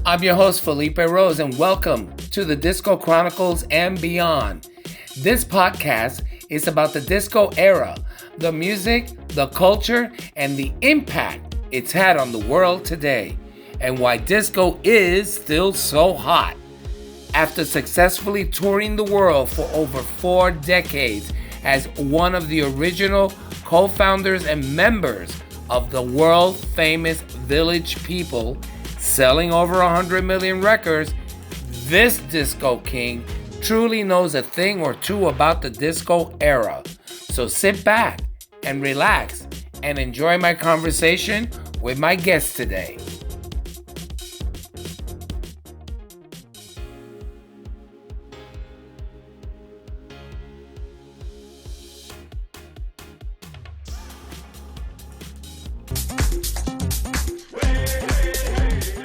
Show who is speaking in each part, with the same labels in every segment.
Speaker 1: I'm your host, Felipe Rose, and welcome to the Disco Chronicles and Beyond. This podcast is about the disco era, the music, the culture, and the impact it's had on the world today, and why disco is still so hot. After successfully touring the world for over 4 decades as one of the original co-founders and members of the world-famous Village People, selling over 100 million records, this disco king truly knows a thing or two about the disco era. So sit back and relax and enjoy my conversation with my guest today.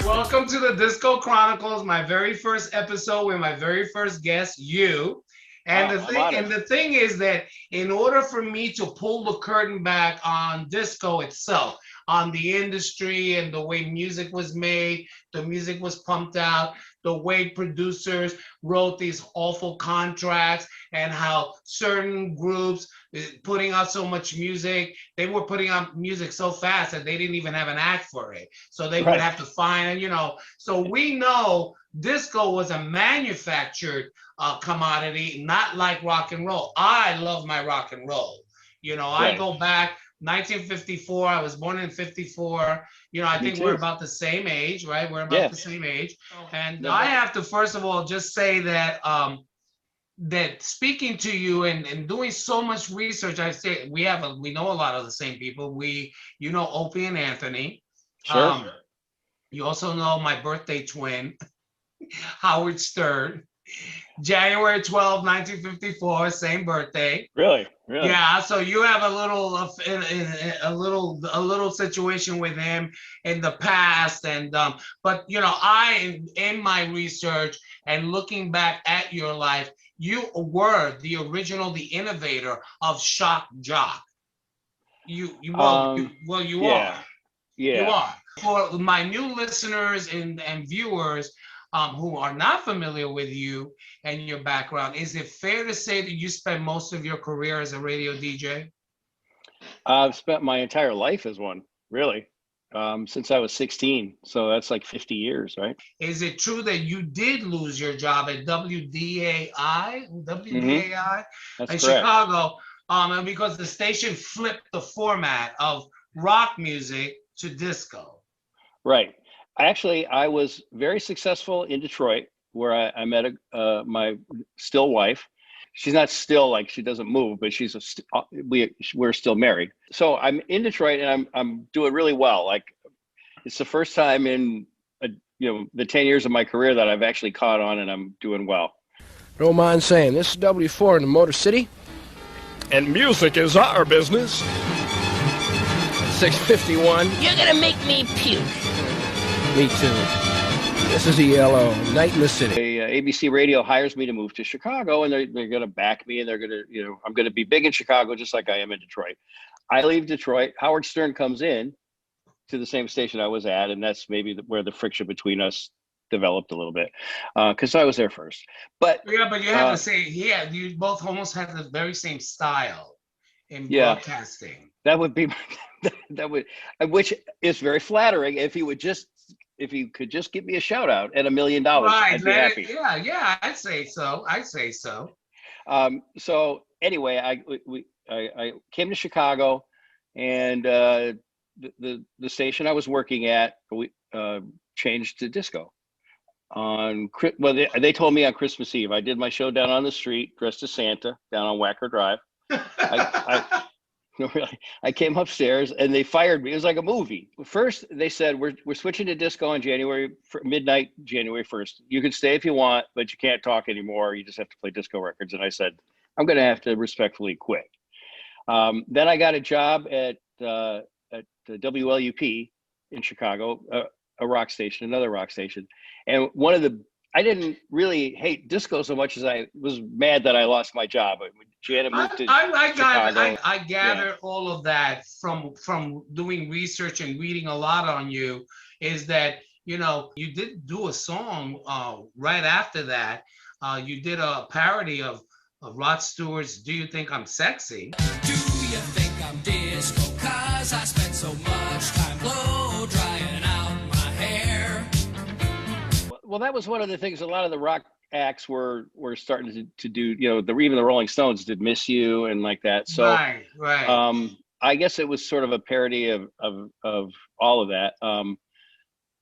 Speaker 1: Welcome to the Disco Chronicles, my very first episode with my very first guest, you. And the thing is that in order for me to pull the curtain back on disco itself, on the industry and the way music was made, the music was pumped out, the way producers wrote these awful contracts, and how certain groups putting out so much music, they were putting out music so fast that they didn't even have an act for it. So they would have to find, so we know disco was a manufactured commodity, not like rock and roll. I love my rock and roll. I go back 1954. I was born in 54. I think we're about the same age, right? We're about the same age. And I have to first of all just say that that speaking to you and doing so much research, I say we know a lot of the same people. Opie and Anthony.
Speaker 2: Sure.
Speaker 1: You also know my birthday twin, Howard Stern. January 12, 1954, same birthday.
Speaker 2: Really?
Speaker 1: Yeah, so you have a little situation with him in the past, and but I in my research and looking back at your life, you were the original, the innovator of shock jock. You are.
Speaker 2: Yeah.
Speaker 1: You are. For my new listeners and viewers who are not familiar with you and your background, is it fair to say that you spent most of your career as a radio DJ?
Speaker 2: I've spent my entire life as one, really, since I was 16. So that's like 50 years, right?
Speaker 1: Is it true that you did lose your job at WDAI
Speaker 2: That's
Speaker 1: in
Speaker 2: correct.
Speaker 1: Chicago, and because the station flipped the format of rock music to disco?
Speaker 2: Right. I was very successful in Detroit, where I met my still wife. She's not still, like she doesn't move, but we're still married. So I'm in Detroit and I'm doing really well. Like it's the first time in the 10 years of my career that I've actually caught on, and I'm doing well.
Speaker 3: Don't mind saying, this is W4 in the Motor City, and music is our business. 651.
Speaker 4: You're gonna make me puke.
Speaker 3: Me too. This is ELO, Night in the City.
Speaker 2: ABC Radio hires me to move to Chicago, and they're going to back me, and they're going to, I'm going to be big in Chicago just like I am in Detroit. I leave Detroit. Howard Stern comes in to the same station I was at, and that's maybe where the friction between us developed a little bit, because I was there first. But
Speaker 1: you have to say, you both almost have the very same style in broadcasting.
Speaker 2: That would be, which is very flattering. If you could just give me a shout out at $1 million,
Speaker 1: right,
Speaker 2: I'd be happy.
Speaker 1: Yeah, I'd say so.
Speaker 2: So anyway, I came to Chicago, and the station I was working at, we changed to disco. They told me on Christmas Eve. I did my show down on the street, dressed as Santa, down on Wacker Drive. I came upstairs and they fired me. It was like a movie. First, they said, we're switching to disco on midnight, January 1st. You can stay if you want, but you can't talk anymore. You just have to play disco records. And I said, I'm going to have to respectfully quit. Then I got a job at WLUP in Chicago, another rock station. And I didn't really hate disco so much as I was mad that I lost my job. Janet moved to Chicago.
Speaker 1: I gathered all of that from doing research and reading a lot on you, is that you know, you did do a song right after that. You did a parody of Rod Stewart's "Do You Think I'm Sexy?"
Speaker 4: Do you think I'm disco? 'Cause I spent so much time blow drying out my hair.
Speaker 2: Well, that was one of the things a lot of the rock acts were starting to do. You know, even the Rolling Stones did "Miss You" and like that. So,
Speaker 1: right.
Speaker 2: I guess it was sort of a parody of all of that.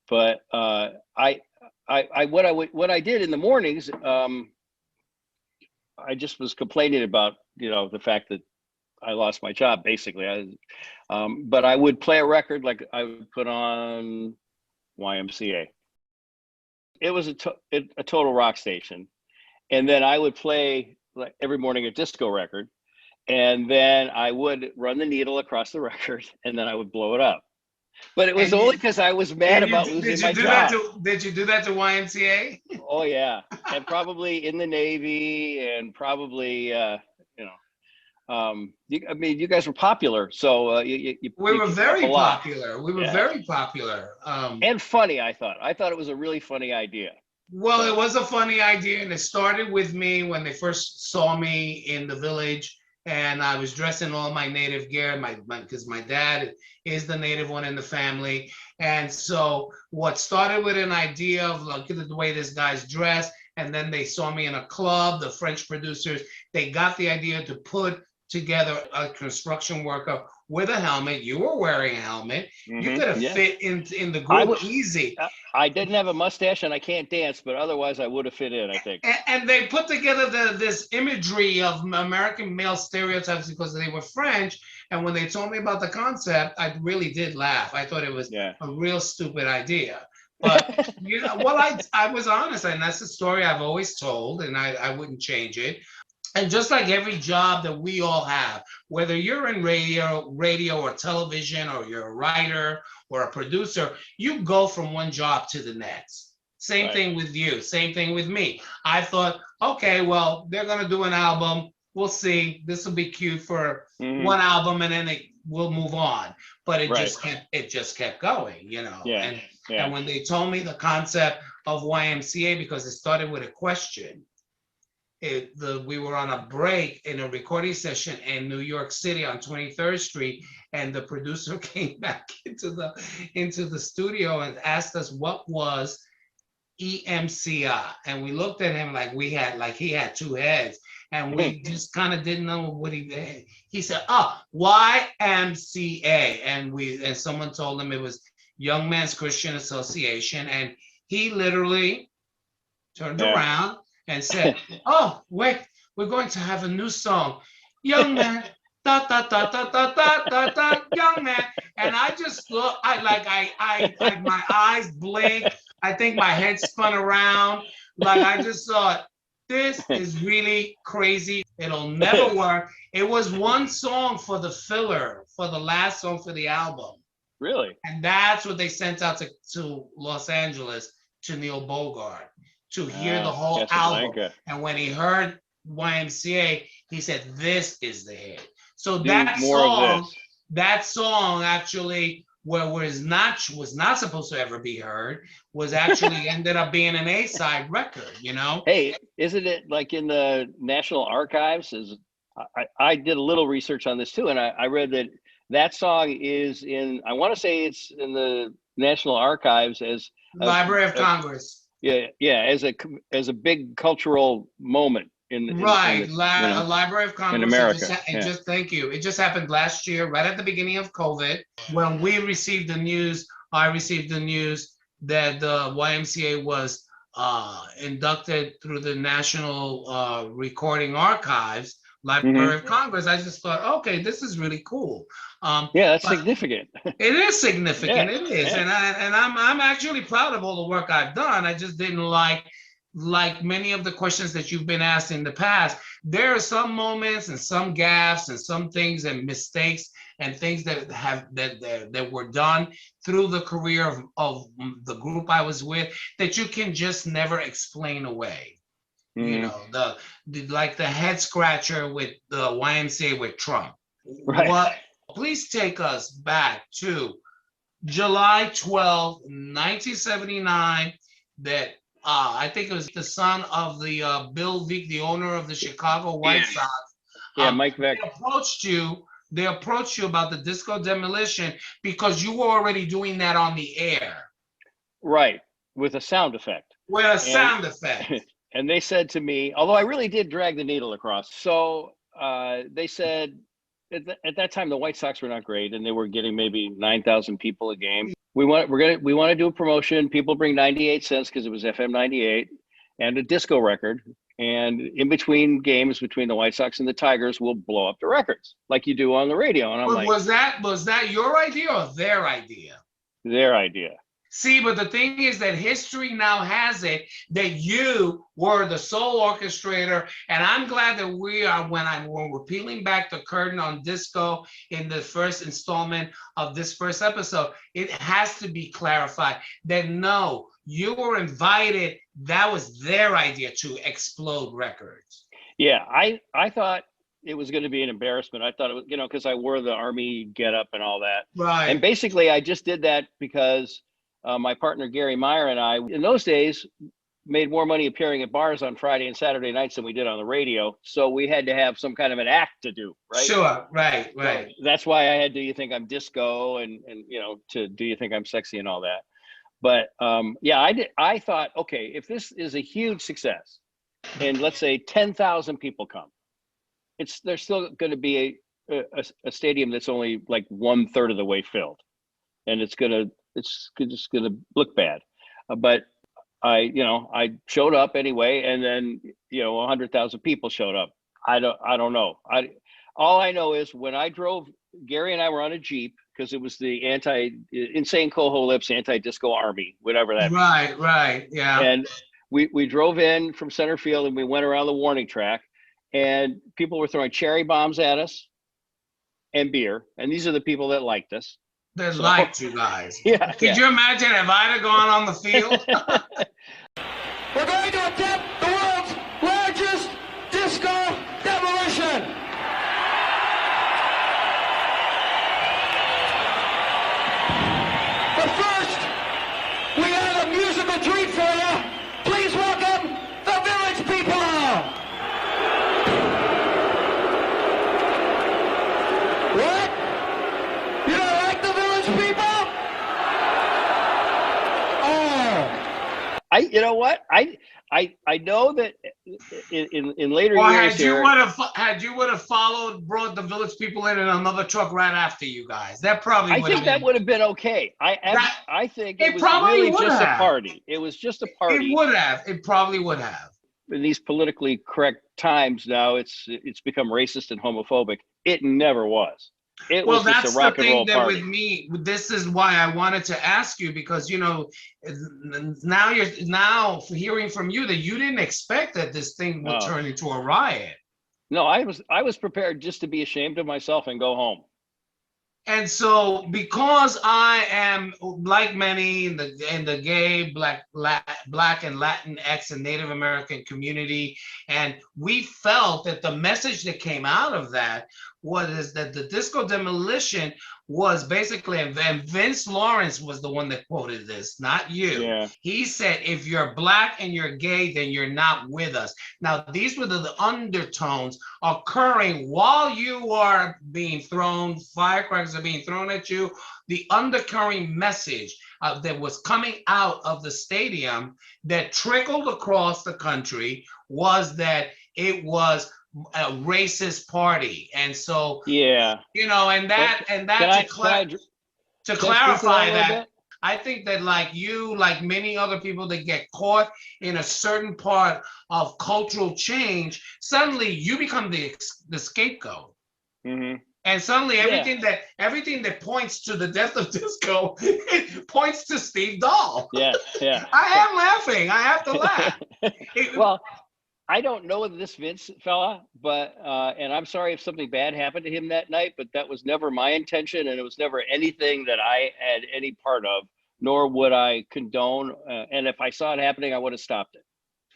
Speaker 2: But what I did in the mornings, I just was complaining about, you know, the fact that I lost my job basically. But I would play a record, like I would put on YMCA. It was a total rock station, and then I would play like every morning a disco record, and then I would run the needle across the record, and then I would blow it up. But it was only because I was mad about losing my job.
Speaker 1: Did you do that to YMCA?
Speaker 2: Oh yeah, and probably in the Navy, and probably you know. I mean, you guys were popular, so
Speaker 1: we were very popular. We were very popular.
Speaker 2: And funny, I thought. I thought it was a really funny idea.
Speaker 1: Well, it was a funny idea, and it started with me when they first saw me in the village, and I was dressed in all my native gear, because my dad is the native one in the family. And so what started with an idea of look at the way this guy's dressed, and then they saw me in a club, the French producers, they got the idea to put together a construction worker with a helmet. You were wearing a helmet. You could have fit in the group easy.
Speaker 2: I didn't have a mustache and I can't dance, but otherwise I would have fit in, I think.
Speaker 1: And they put together this imagery of American male stereotypes because they were French. And when they told me about the concept, I really did laugh. I thought it was a real stupid idea. But you know, well, I was honest, and that's the story I've always told, and I wouldn't change it. And just like every job that we all have, whether you're in radio or television, or you're a writer or a producer, you go from one job to the next. Same thing with you, same thing with me. I thought, okay, well, they're going to do an album. We'll see. This will be cute for one album, and then we'll move on. But it just kept going, you know. And when they told me the concept of YMCA, because it started with a question, we were on a break in a recording session in New York City on 23rd Street, and the producer came back into the studio and asked us what was EMCI, and we looked at him like he had two heads, and we just kind of didn't know what he said. Oh, YMCA, and someone told him it was Young Men's Christian Association, and he literally turned around and said, "Oh, wait, we're going to have a new song, Young Man, da da da da da da da da, Young Man." And I just look, I my eyes blinked. I think my head spun around. Like I just thought, this is really crazy. It'll never work. It was one song for the filler, for the last song for the album.
Speaker 2: Really?
Speaker 1: And that's what they sent out to Los Angeles, to Neil Bogart, to hear the whole album. And when he heard YMCA, he said, "This is the hit." So that song actually, where was not supposed to ever be heard, was actually ended up being an A-side record, you know?
Speaker 2: Hey, isn't it like in the National Archives? I did a little research on this too, and I read that song is in, I want to say it's in the National Archives as
Speaker 1: Library of Congress.
Speaker 2: As a big cultural moment in
Speaker 1: Library of Congress
Speaker 2: in America.
Speaker 1: Thank you. It just happened last year, right at the beginning of COVID, when we received the news. I received the news that the YMCA was inducted through the National Recording Archives, Library of Congress. I just thought, okay, this is really cool.
Speaker 2: That's significant.
Speaker 1: It is significant. It is, and I'm actually proud of all the work I've done. I just didn't like many of the questions that you've been asked in the past. There are some moments and some gaffes and some things and mistakes and things that were done through the career of the group I was with that you can just never explain away. You know, like the head scratcher with the YMCA with Trump.
Speaker 2: Right.
Speaker 1: Please take us back to July 12th, 1979, that I think it was the son of the Bill Veeck, the owner of the Chicago White Sox.
Speaker 2: Yeah, Mike Veeck.
Speaker 1: They approached you about the Disco Demolition because you were already doing that on the air.
Speaker 2: Right, with a sound effect.
Speaker 1: With a sound effect.
Speaker 2: And they said to me, although I really did drag the needle across. So they said, at that time, the White Sox were not great, and they were getting maybe 9,000 people a game. We want to do a promotion. People bring 98 cents because it was FM 98 and a disco record. And in between games between the White Sox and the Tigers, we'll blow up the records like you do on the radio. And I'm like,
Speaker 1: was that your idea or their idea?
Speaker 2: Their idea.
Speaker 1: See, but the thing is that history now has it that you were the sole orchestrator, and I'm glad that when we're peeling back the curtain on disco in the first installment of this first episode, it has to be clarified that no, you were invited. That was their idea to explode records.
Speaker 2: Yeah, I thought it was going to be an embarrassment. I thought it was, because I wore the Army getup and all that.
Speaker 1: Right.
Speaker 2: And basically, I just did that because my partner Gary Meyer and I, in those days, made more money appearing at bars on Friday and Saturday nights than we did on the radio. So we had to have some kind of an act to do, right?
Speaker 1: Sure, right.
Speaker 2: So that's why I had Do You Think I'm Disco and to Do You Think I'm Sexy and all that. But I thought, okay, if this is a huge success and let's say 10,000 people come, there's still going to be a stadium that's only like 1/3 of the way filled, and it's just gonna look bad. But I showed up anyway, and then 100,000 people showed up. I don't know. All I know is when I drove, Gary and I were on a Jeep because it was the Insane Coho Lips anti-disco army, whatever that means.
Speaker 1: Right, yeah.
Speaker 2: And we drove in from center field and we went around the warning track, and people were throwing cherry bombs at us and beer, and these are the people that liked us.
Speaker 1: They liked you guys.
Speaker 2: Yeah.
Speaker 1: Could you imagine if I'd have gone on the field?
Speaker 3: We're going to attempt the world's largest disco demolition. But first, we have a musical treat for you. Please welcome the Village People. What? You don't like the Village People? Oh.
Speaker 2: You know what? I know that in later years
Speaker 1: had you would have brought the Village People in another truck right after you guys. That probably
Speaker 2: I think that would have been okay. I think it was
Speaker 1: probably
Speaker 2: really just a party. It was just a party.
Speaker 1: It would have. It probably would have.
Speaker 2: In these politically correct times now, it's become racist and homophobic. It never was. It was just a rock and roll party.
Speaker 1: With me, this is why I wanted to ask you, because now hearing from you that you didn't expect that this thing would turn into a riot.
Speaker 2: No, I was prepared just to be ashamed of myself and go home.
Speaker 1: And so, because I am like many in the gay, black and Latinx and Native American community, and we felt that the message that came out of that was that the Disco Demolition was basically, and Vince Lawrence was the one that quoted this, not you.
Speaker 2: Yeah.
Speaker 1: He said, if you're black and you're gay, then you're not with us. Now, these were the undertones occurring while you are being thrown, firecrackers are being thrown at you. The undercurrent message that was coming out of the stadium that trickled across the country was that it was a racist party. And so, to clarify that, I think that like many other people that get caught in a certain part of cultural change, suddenly you become the scapegoat.
Speaker 2: Mm-hmm.
Speaker 1: And suddenly everything that points to the death of disco points to Steve Dahl.
Speaker 2: Yeah.
Speaker 1: I am laughing. I have to laugh.
Speaker 2: Well, I don't know this Vince fella, but and I'm sorry if something bad happened to him that night, but that was never my intention, and it was never anything that I had any part of, nor would I condone. And if I saw it happening, I would have stopped it.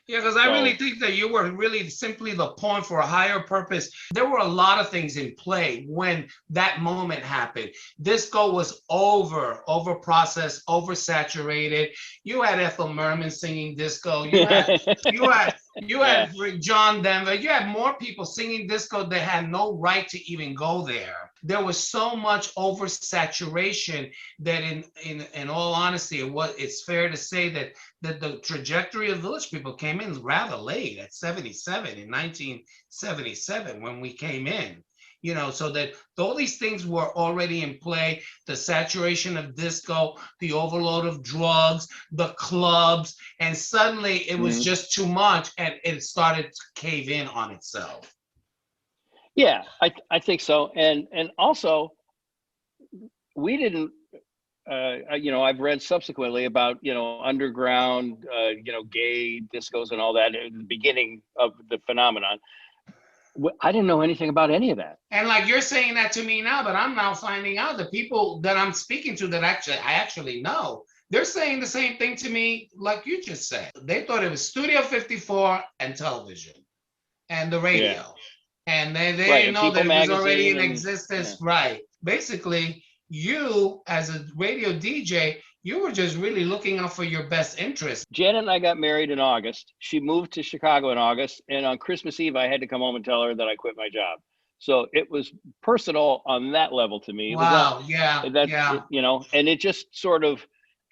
Speaker 1: Yeah, because I really think that you were really simply the pawn for a higher purpose. There were a lot of things in play when that moment happened. Disco was over-processed, oversaturated. You had Ethel Merman singing disco. You had John Denver. You had more people singing disco that had no right to even go there. There was so much oversaturation that in all honesty, it's fair to say that the trajectory of Village People came in rather late at 77, in 1977 when we came in. So that all these things were already in play, the saturation of disco, the overload of drugs, the clubs, and suddenly it was just too much and it started to cave in on itself.
Speaker 2: Yeah, I think so. And also, we didn't, I've read subsequently about, underground, gay discos and all that at the beginning of the phenomenon. I didn't know anything about any of that.
Speaker 1: And like you're saying that to me now, but I'm now finding out the people that I'm speaking to that I actually know, they're saying the same thing to me like you just said. They thought it was Studio 54 and television and the radio. Yeah. And they didn't know that it was already in existence. Yeah. Right. Basically, you as a radio DJ, you were just really looking out for your best interest.
Speaker 2: Janet and I got married in August. She moved to Chicago in August. And on Christmas Eve, I had to come home and tell her that I quit my job. So it was personal on that level to me.
Speaker 1: Wow.
Speaker 2: And it just sort of,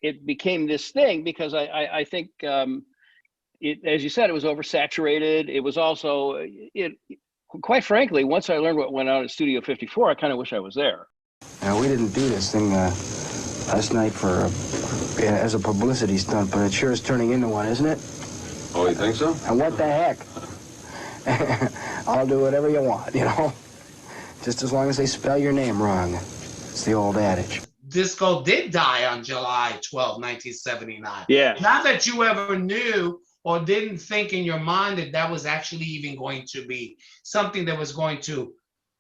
Speaker 2: it became this thing because I think, as you said, it was oversaturated. It was also, quite frankly, once I learned what went on at Studio 54, I kind of wish I was there.
Speaker 5: Now, we didn't do this thing last night as a publicity stunt, but it sure is turning into one, isn't it?
Speaker 6: Oh, you think so?
Speaker 5: And what the heck? I'll do whatever you want, just as long as they spell your name wrong. It's the old adage.
Speaker 1: Disco did die on July 12, 1979.
Speaker 2: Yeah.
Speaker 1: Not that you ever knew or didn't think in your mind that that was actually even going to be something that was going to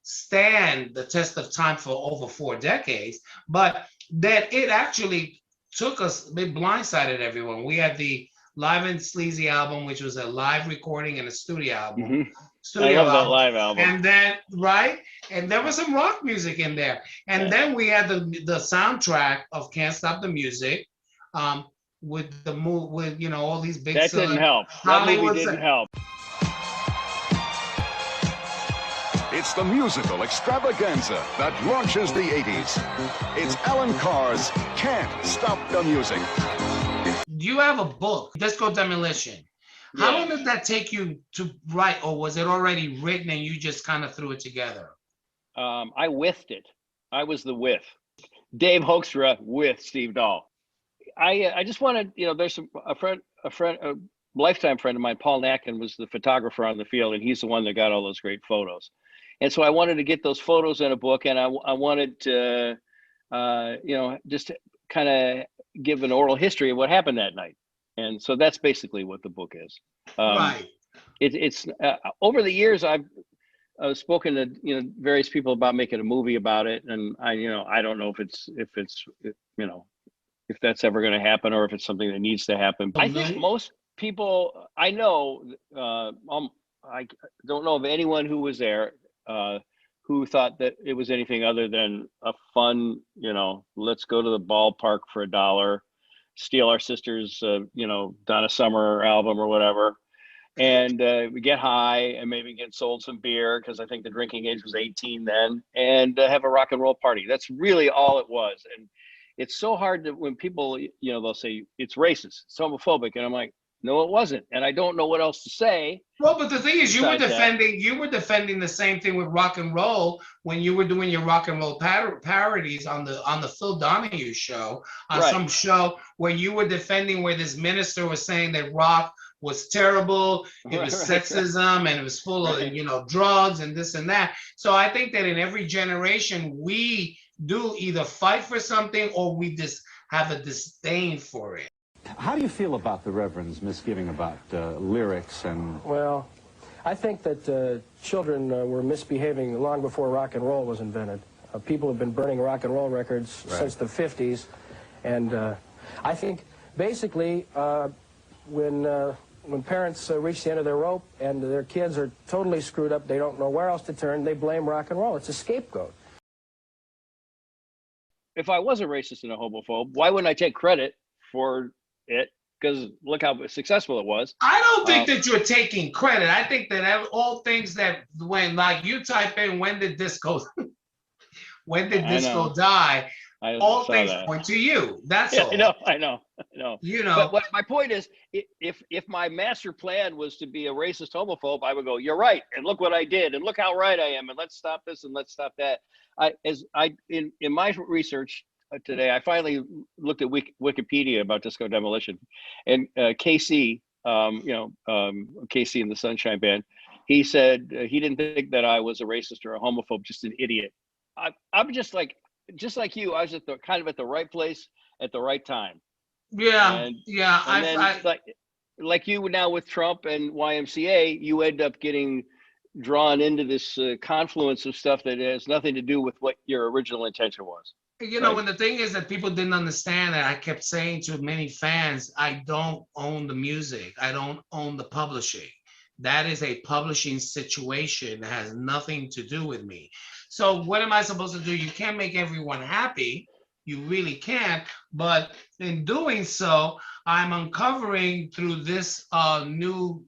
Speaker 1: stand the test of time for over 4 decades, but that it actually took us, it blindsided everyone. We had the Live and Sleazy album, which was a live recording and a studio album.
Speaker 2: Mm-hmm. I love that live album.
Speaker 1: And then, and there was some rock music in there. And then we had the soundtrack of Can't Stop the Music, with all these big.
Speaker 2: That didn't help. That movie didn't help.
Speaker 7: It's the musical extravaganza that launches the 80s. It's Alan Carr's Can't Stop the Music.
Speaker 1: You have a book, Disco Demolition. How long did that take you to write, or was it already written and you just kind of threw it together?
Speaker 2: I whiffed it. I was the whiff. Dave Hoekstra with Steve Dahl. I just wanted, there's a lifetime friend of mine, Paul Natkin, was the photographer on the field, and he's the one that got all those great photos. And so I wanted to get those photos in a book, and I wanted to, just to kind of give an oral history of what happened that night. And so that's basically what the book is.
Speaker 1: Right.
Speaker 2: It's over the years I've spoken to various people about making a movie about it, and I don't know if that's ever going to happen or if it's something that needs to happen. I think most people I know, I don't know of anyone who was there who thought that it was anything other than a fun, let's go to the ballpark for $1, steal our sister's, Donna Summer album or whatever, and we get high and maybe get sold some beer, because I think the drinking age was 18 then, and have a rock and roll party. That's really all it was. And it's so hard to, when people, they'll say it's racist, it's homophobic, and I'm like, no, it wasn't. And I don't know what else to say.
Speaker 1: Well, but the thing is, you were defending the same thing with rock and roll when you were doing your rock and roll parodies on the Phil Donahue show, on some show where you were defending where this minister was saying that rock was terrible, it was sexism, and it was full of drugs and this and that. So I think that in every generation we do either fight for something or we just have a disdain for it.
Speaker 8: How do you feel about the Reverend's misgiving about lyrics and...
Speaker 9: Well, I think that children were misbehaving long before rock and roll was invented. People have been burning rock and roll records since the 50s. And I think basically when when parents reach the end of their rope and their kids are totally screwed up, they don't know where else to turn, they blame rock and roll. It's a scapegoat.
Speaker 2: If I was a racist and a homophobe, why wouldn't I take credit for it? Because look how successful it was.
Speaker 1: I don't think that you're taking credit. I think that all things that when, like, you type in when did disco die, all things point to you. That's all.
Speaker 2: I know.
Speaker 1: You know.
Speaker 2: But what my point is, if my master plan was to be a racist homophobe, I would go, you're right, and look what I did, and look how right I am, and let's stop this and let's stop that. In my research today, I finally looked at Wikipedia about Disco Demolition, and KC, KC and the Sunshine Band, he said he didn't think that I was a racist or a homophobe, just an idiot. I'm just like you. I was at the right place at the right time.
Speaker 1: Yeah,
Speaker 2: like you now with Trump and YMCA, you end up getting drawn into this confluence of stuff that has nothing to do with what your original intention was.
Speaker 1: You know, when the thing is that people didn't understand that, I kept saying to many fans, I don't own the music. I don't own the publishing. That is a publishing situation that has nothing to do with me. So what am I supposed to do? You can't make everyone happy. You really can't. But in doing so, I'm uncovering through this new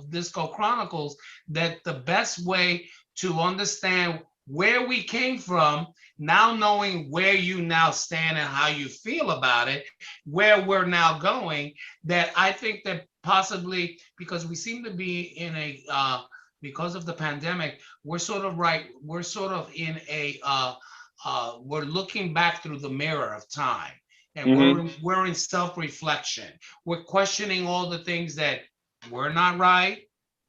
Speaker 1: Disco Chronicles that the best way to understand where we came from, now knowing where you now stand and how you feel about it, where we're now going, that I think that possibly, because we seem to be in a, because of the pandemic, we're in a, we're looking back through the mirror of time, and we're in self-reflection. We're questioning all the things that were not right,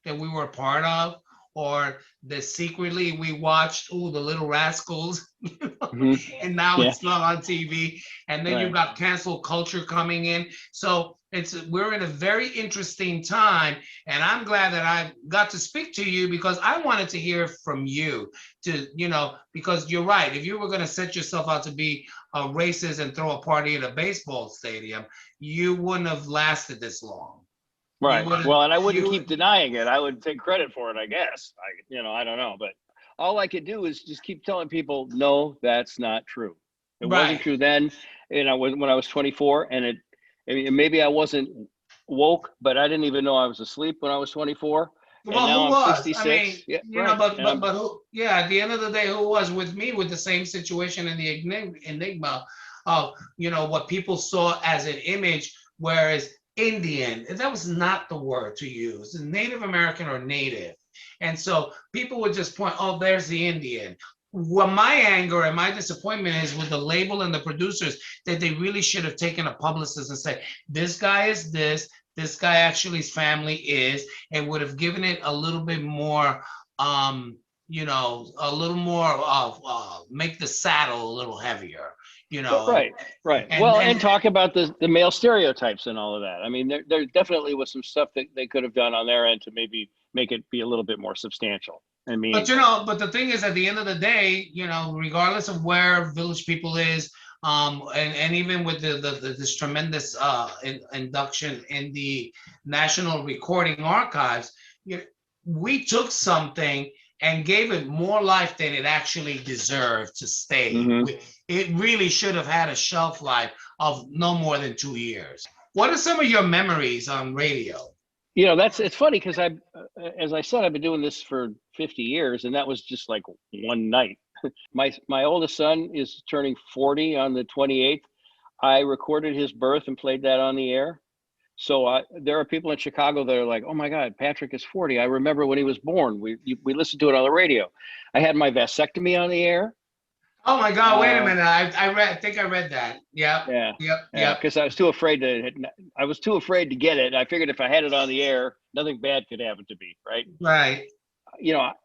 Speaker 1: that we were a part of, or that secretly we watched, the Little Rascals, and now it's not on TV. And then you've got cancel culture coming in. So we're in a very interesting time, and I'm glad that I got to speak to you, because I wanted to hear from you, because you're right. If you were going to set yourself out to be a racist and throw a party at a baseball stadium, you wouldn't have lasted this long.
Speaker 2: Right. Well, and I wouldn't keep denying it. I would take credit for it, I guess. I don't know. But all I could do is just keep telling people, no, that's not true. It wasn't true then. When I was 24, and maybe I wasn't woke, but I didn't even know I was asleep when I was 24.
Speaker 1: Well, and now I'm 66. But who? Yeah, at the end of the day, who was with me with the same situation in the enigma of what people saw as an image, whereas Indian, that was not the word to use. Native American or native. And so people would just point, there's the Indian. Well, my anger and my disappointment is with the label and the producers, that they really should have taken a publicist and said, this guy is this guy actually his family is, and would have given it a little bit more, a little more make the saddle a little heavier.
Speaker 2: Right. And talk about the male stereotypes and all of that. I mean, there definitely was some stuff that they could have done on their end to maybe make it be a little bit more substantial. I mean,
Speaker 1: but the thing is, at the end of the day, regardless of where Village People is, and even with this tremendous induction in the National Recording Archives, we took something and gave it more life than it actually deserved to stay. It really should have had a shelf life of no more than 2 years. What are some of your memories on radio?
Speaker 2: It's funny, because as I said, I've been doing this for 50 years, and that was just like one night. My oldest son is turning 40 on the 28th. I recorded his birth and played that on the air. So there are people in Chicago that are like, oh my God, Patrick is 40. I remember when he was born. We listened to it on the radio. I had my vasectomy on the air.
Speaker 1: Oh my God! Wait a minute. I think I read that. Yeah.
Speaker 2: Because I was too afraid to get it. I figured if I had it on the air, nothing bad could happen to me. Right.
Speaker 1: Right.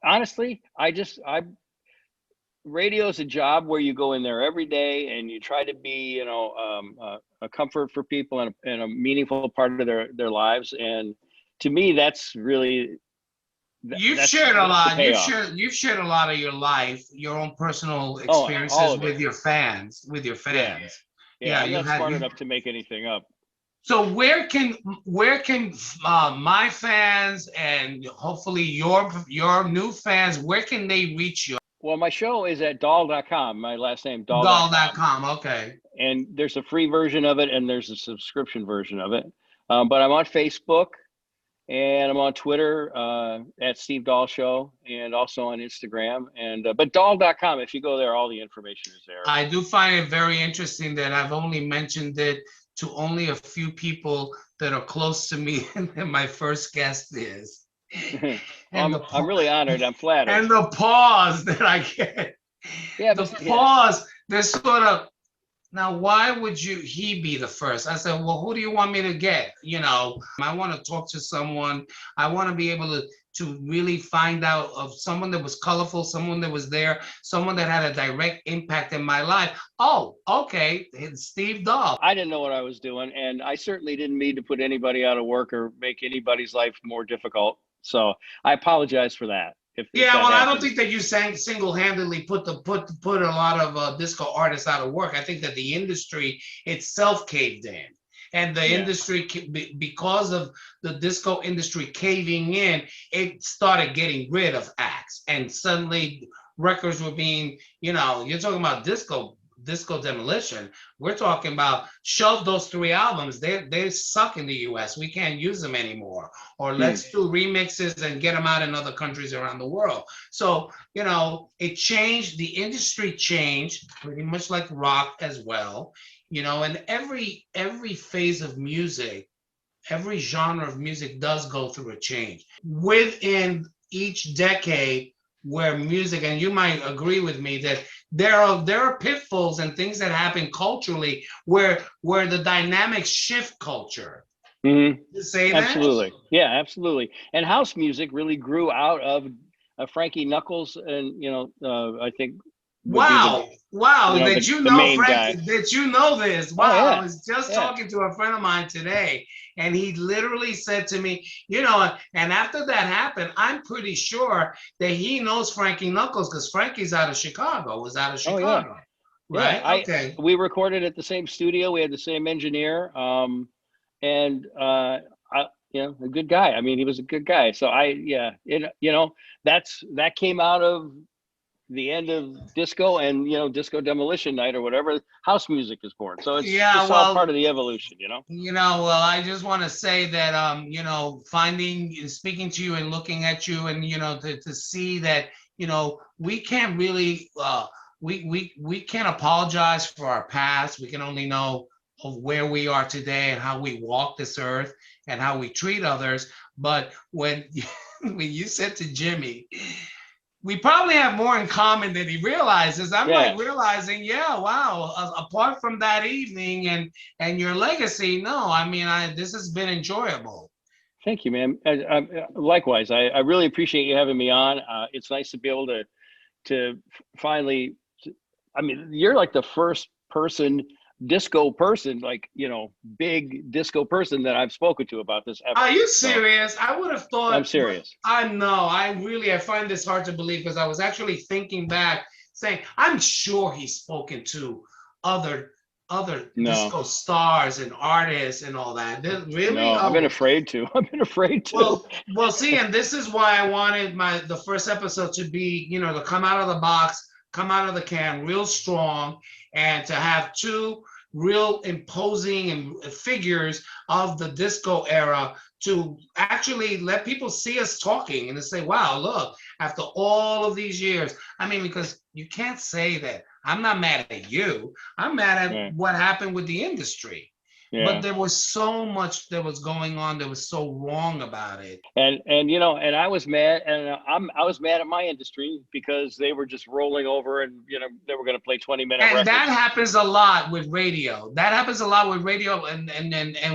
Speaker 2: Honestly, radio is a job where you go in there every day and you try to be, a comfort for people and a meaningful part of their lives. And to me, that's really.
Speaker 1: You've shared a lot. You've shared a lot of your life, your own personal experiences with your fans.
Speaker 2: Yeah, I'm not smart enough to make anything up.
Speaker 1: So where can my fans and hopefully your new fans, where can they reach you?
Speaker 2: Well, my show is at Dahl.com. My last name, Dahl.com.
Speaker 1: Doll.com. Okay.
Speaker 2: And there's a free version of it and there's a subscription version of it. But I'm on Facebook and I'm on Twitter at Steve Dahl Show, and also on Instagram. And but Dahl.com, if you go there, all the information is there.
Speaker 1: I do find it very interesting that I've only mentioned it to only a few people that are close to me, and my first guest is.
Speaker 2: I'm really honored. I'm flattered.
Speaker 1: And the pause that I get.
Speaker 2: Yeah,
Speaker 1: the pause. There's sort of, now why would he be the first? I said, well, who do you want me to get? You know, I want to talk to someone. I want to be able to really find out of someone that was colorful, someone that was there, someone that had a direct impact in my life. Oh, okay, it's Steve Dahl.
Speaker 2: I didn't know what I was doing, and I certainly didn't mean to put anybody out of work or make anybody's life more difficult. So I apologize for that.
Speaker 1: I don't think that you single-handedly put a lot of disco artists out of work. I think that the industry itself caved in. And the industry, because of the disco industry caving in, it started getting rid of acts. And suddenly records were being, you're talking about Disco Demolition. We're talking about shelve those 3 albums. They suck in the US. We can't use them anymore. Or let's do remixes and get them out in other countries around the world. So, it changed. The industry changed pretty much like rock as well. And every phase of music, every genre of music does go through a change. Within each decade where music, and you might agree with me that there are pitfalls and things that happen culturally where the dynamics shift culture.
Speaker 2: Mm-hmm.
Speaker 1: You say that?
Speaker 2: Absolutely. Yeah, absolutely. And house music really grew out of Frankie Knuckles, and I think.
Speaker 1: Wow! That you know, Frank, that you know this. Wow!
Speaker 2: Oh, yeah.
Speaker 1: I was just talking to a friend of mine today, and he literally said to me, and after that happened, I'm pretty sure that he knows Frankie Knuckles because Frankie's out of Chicago.
Speaker 2: Oh, yeah.
Speaker 1: Right?
Speaker 2: Yeah,
Speaker 1: okay.
Speaker 2: We recorded at the same studio. We had the same engineer, and a good guy. I mean, he was a good guy. So that came out of the end of disco, and Disco Demolition Night or whatever. House music is born. So it's all part of the evolution.
Speaker 1: Well, I just want to say that speaking to you and looking at you, and to see that we can't really we can't apologize for our past. We can only know of where we are today and how we walk this earth and how we treat others. But when you said to Jimmy, we probably have more in common than he realizes. I'm like realizing, wow, apart from that evening and your legacy, this has been enjoyable.
Speaker 2: Thank you, man. Likewise, I really appreciate you having me on. It's nice to be able to finally, you're like the first disco person, big disco person that I've spoken to about this ever.
Speaker 1: Are you serious? So, I would have thought.
Speaker 2: I'm serious.
Speaker 1: I know. I find this hard to believe because I was actually thinking back, saying I'm sure he's spoken to other disco stars and artists and all that. Really?
Speaker 2: No, I've been afraid to.
Speaker 1: Well, see, and this is why I wanted the first episode to be, to come out of the box, come out of the can real strong, and to have 2 real imposing figures of the disco era to actually let people see us talking and to say, wow, look, after all of these years, because you can't say that. I'm not mad at you. I'm mad at what happened with the industry. Yeah. But there was so much that was going on that was so wrong about it.
Speaker 2: And I was mad, and I was mad at my industry because they were just rolling over, and they were going to play 20-minute records.
Speaker 1: And that happens a lot with radio. And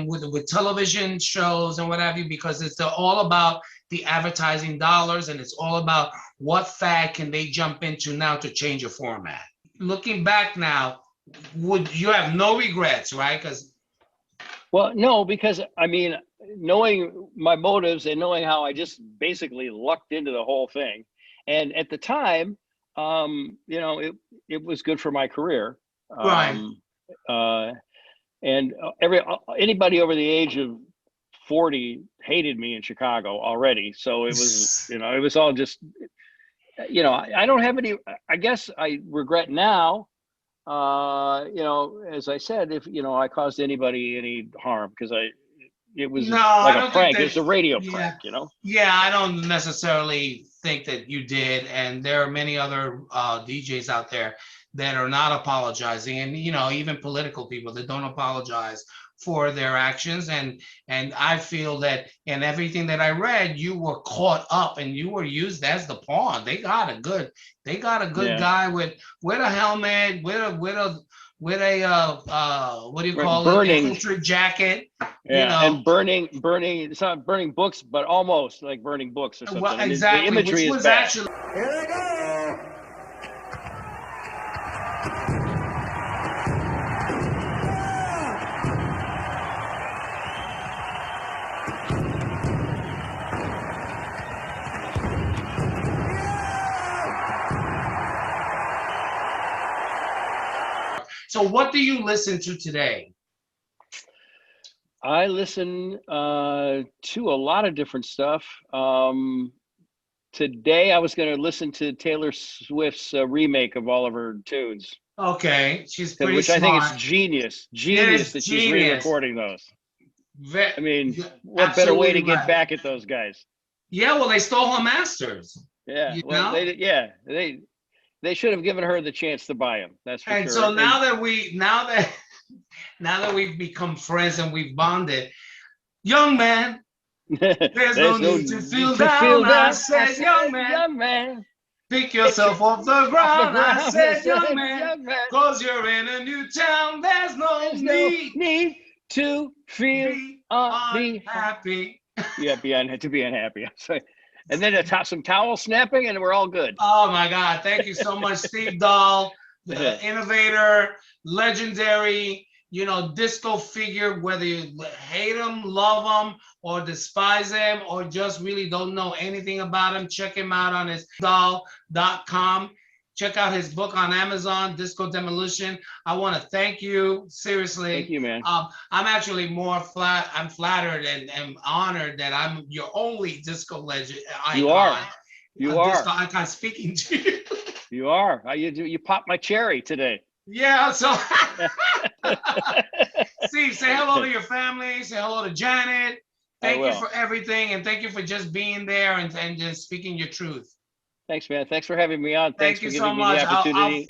Speaker 1: with television shows and what have you, because it's all about the advertising dollars, and it's all about what fad can they jump into now to change a format. Looking back now, would you have no regrets, right?
Speaker 2: Well, no, because knowing my motives and knowing how I just basically lucked into the whole thing, and at the time, it was good for my career.
Speaker 1: Right.
Speaker 2: and anybody over the age of 40 hated me in Chicago already. So it was, it was all just, I don't have any. I guess I regret now. As I said, if I caused anybody any harm, because it was like a prank. It was a radio prank,
Speaker 1: Yeah, I don't necessarily think that you did, and there are many other DJs out there that are not apologizing, and even political people that don't apologize for their actions, and I feel that in everything that I read, you were caught up and you were used as the pawn. They got a good guy with a helmet, with a what do you call it? Infantry jacket.
Speaker 2: Yeah, and burning. It's not burning books, but almost like burning books or something.
Speaker 1: Well, exactly.
Speaker 2: The imagery
Speaker 1: which was
Speaker 2: is bad.
Speaker 1: Actually,
Speaker 3: Here we go.
Speaker 1: so what do you listen to today?
Speaker 2: I listen to a lot of different stuff. Today I was going to listen to Taylor Swift's remake of all of her tunes.
Speaker 1: Okay, she's pretty
Speaker 2: which
Speaker 1: smart.
Speaker 2: I think is genius that she's re-recording those. I mean, what better way to get back at those guys?
Speaker 1: Yeah, well, they stole her masters.
Speaker 2: Yeah, they should have given her the chance to buy them. That's for sure.
Speaker 1: And so now that we've become friends and we've bonded, young man, there's no need to feel down. I said, young man, pick yourself off the ground. I said, young man, cause you're in a new town. There's no need
Speaker 2: to feel
Speaker 1: unhappy.
Speaker 2: Yeah, to be unhappy. And then some towel snapping, and we're all good.
Speaker 1: Oh my God! Thank you so much, Steve Dahl, the innovator, legendary, disco figure. Whether you hate him, love him, or despise him, or just really don't know anything about him, check him out on his dahl.com. Check out his book on Amazon, Disco Demolition. I want to thank you, seriously.
Speaker 2: Thank you, man.
Speaker 1: I'm actually I'm flattered and honored that I'm your only disco legend icon.
Speaker 2: You are.
Speaker 1: Disco icon speaking to you.
Speaker 2: You are. You popped my cherry today.
Speaker 1: Yeah, so Steve, say hello to your family. Say hello to Janet. Thank you for everything, and thank you for just being there and just speaking your truth.
Speaker 2: Thanks, man. Thanks for having me on. Thanks
Speaker 1: Thank
Speaker 2: for
Speaker 1: you
Speaker 2: giving
Speaker 1: so
Speaker 2: me
Speaker 1: much.
Speaker 2: the opportunity.